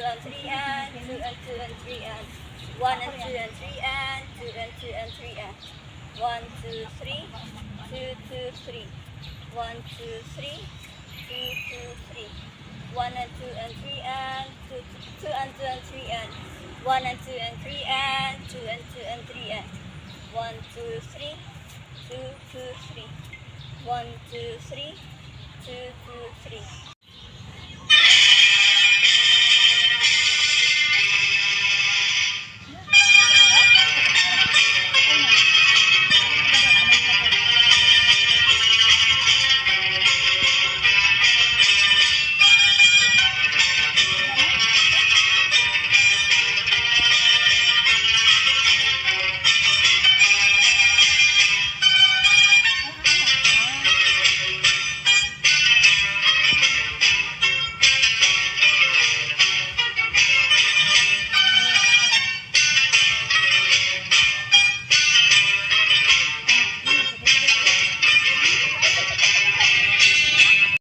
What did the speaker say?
and 3 and 2 and 2 and 3 and 1 and 2 and 3 and 2 and 2 and 3 and 1, 2, 3, 2, 2, 3, 1, 2, 3, 2, 2, 3, 1 and 2 and 3 and 2, 2 and 2 and 3 and 1 and 2 and 3 and 2 and 2 and 3 and 1, 2, 3, 2, 2, 3, 1, 2, 3, 2, 2, 3.